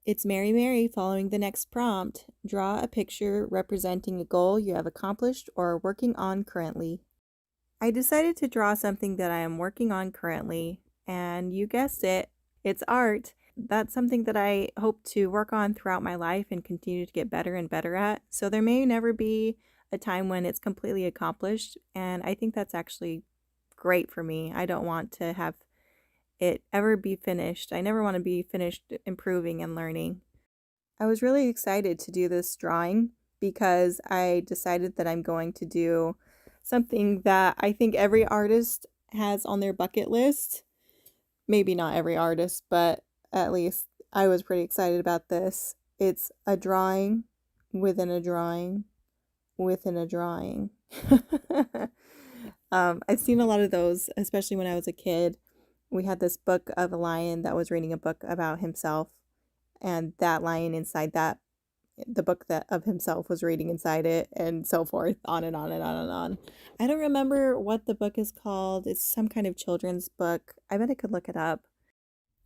It's Mary Mary following the next prompt. Draw a picture representing a goal you have accomplished or are working on currently. I decided to draw something that I am working on currently, and you guessed it, it's art. That's something that I hope to work on throughout my life and continue to get better and better at. So there may never be a time when it's completely accomplished, and I think that's actually great for me. I don't want to have it ever be finished. I never want to be finished improving and learning. I was really excited to do this drawing because I decided that I'm going to do something that I think every artist has on their bucket list. Maybe not every artist, but at least I was pretty excited about this. It's a drawing within a drawing within a drawing. I've seen a lot of those, especially when I was a kid. We had this book of a lion that was reading a book about himself, and that lion inside that the book that of himself was reading inside it, and so forth, on and on and on and on. I don't remember what the book is called. It's some kind of children's book. I bet I could look it up.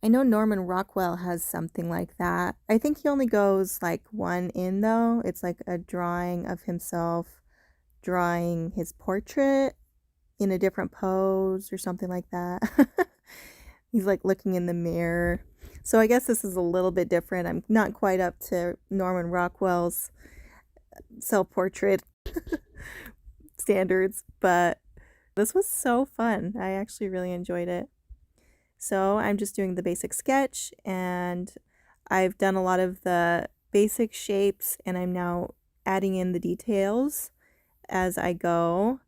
I know Norman Rockwell has something like that. I think he only goes like one in though. It's like a drawing of himself drawing his portrait in a different pose or something like that. He's like looking in the mirror. So I guess this is a little bit different. I'm not quite up to Norman Rockwell's self-portrait standards, but this was so fun. I actually really enjoyed it. So I'm just doing the basic sketch, and I've done a lot of the basic shapes, and I'm now adding in the details as I go.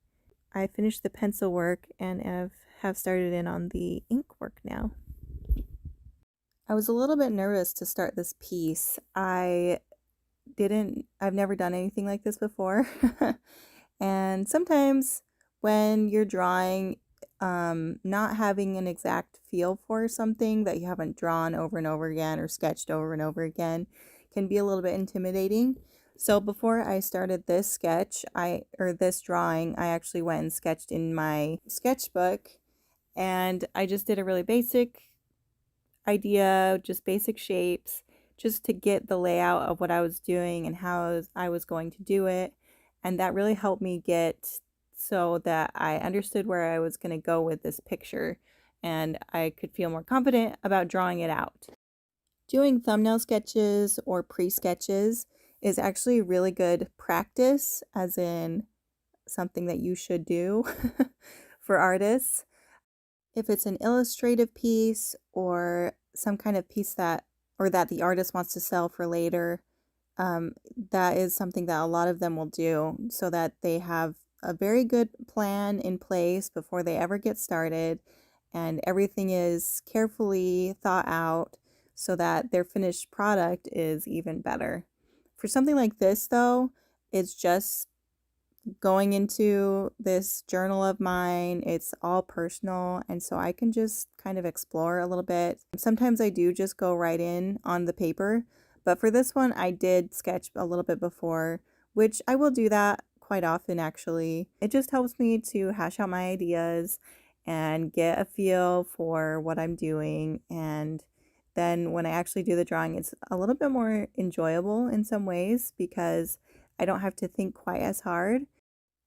I finished the pencil work and have started in on the ink work now. I was a little bit nervous to start this piece. I've never done anything like this before. And sometimes when you're drawing, not having an exact feel for something that you haven't drawn over and over again or sketched over and over again can be a little bit intimidating. So before I started this this drawing, I actually went and sketched in my sketchbook, and I just did a really basic idea, just basic shapes, just to get the layout of what I was doing and how I was going to do it. And that really helped me get so that I understood where I was going to go with this picture, and I could feel more confident about drawing it out. Doing thumbnail sketches or pre-sketches is actually really good practice, as in something that you should do for artists. If it's an illustrative piece or some kind of piece that the artist wants to sell for later, that is something that a lot of them will do so that they have a very good plan in place before they ever get started, and everything is carefully thought out so that their finished product is even better. For something like this, though, it's just going into this journal of mine. It's all personal, and so I can just kind of explore a little bit. Sometimes I do just go right in on the paper, but for this one I did sketch a little bit before, which I will do that quite often actually. It just helps me to hash out my ideas and get a feel for what I'm doing, and then when I actually do the drawing, it's a little bit more enjoyable in some ways because I don't have to think quite as hard.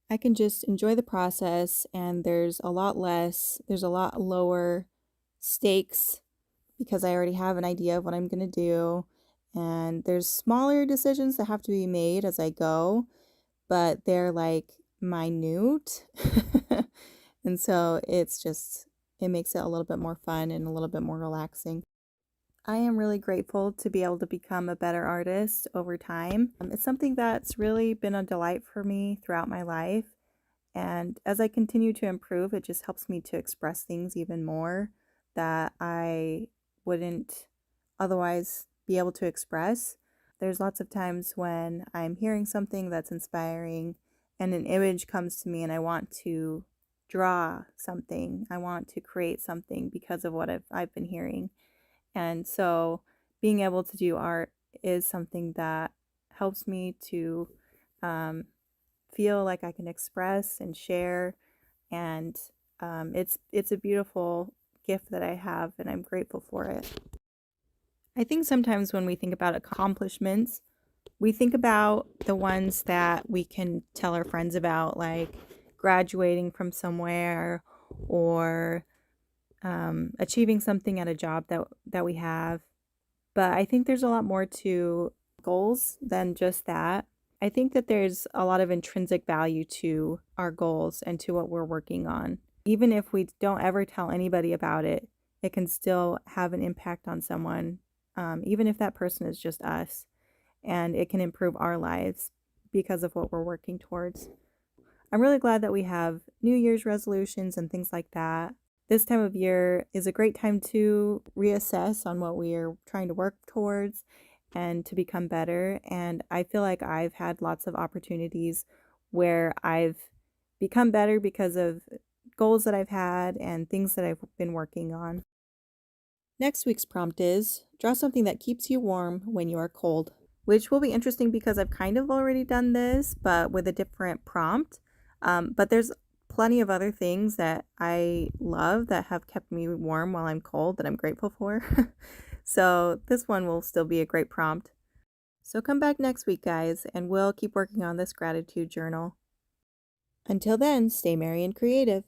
I can just enjoy the process, and there's a lot lower stakes because I already have an idea of what I'm going to do. And there's smaller decisions that have to be made as I go, but they're like minute. And so it makes it a little bit more fun and a little bit more relaxing. I am really grateful to be able to become a better artist over time. It's something that's really been a delight for me throughout my life. And as I continue to improve, it just helps me to express things even more that I wouldn't otherwise be able to express. There's lots of times when I'm hearing something that's inspiring and an image comes to me and I want to draw something. I want to create something because of what I've been hearing. And so being able to do art is something that helps me to um, feel like I can express and share, and it's a beautiful gift that I have, and I'm grateful for it. I think sometimes when we think about accomplishments, we think about the ones that we can tell our friends about, like graduating from somewhere or achieving something at a job that we have. But I think there's a lot more to goals than just that. I think that there's a lot of intrinsic value to our goals and to what we're working on. Even if we don't ever tell anybody about it, it can still have an impact on someone, even if that person is just us, and it can improve our lives because of what we're working towards. I'm really glad that we have New Year's resolutions and things like that. This time of year is a great time to reassess on what we are trying to work towards and to become better. And I feel like I've had lots of opportunities where I've become better because of goals that I've had and things that I've been working on. Next week's prompt is draw something that keeps you warm when you are cold, which will be interesting because I've kind of already done this, but with a different prompt. But there's plenty of other things that I love that have kept me warm while I'm cold that I'm grateful for. So this one will still be a great prompt. So come back next week, guys, and we'll keep working on this gratitude journal. Until then, stay merry and creative.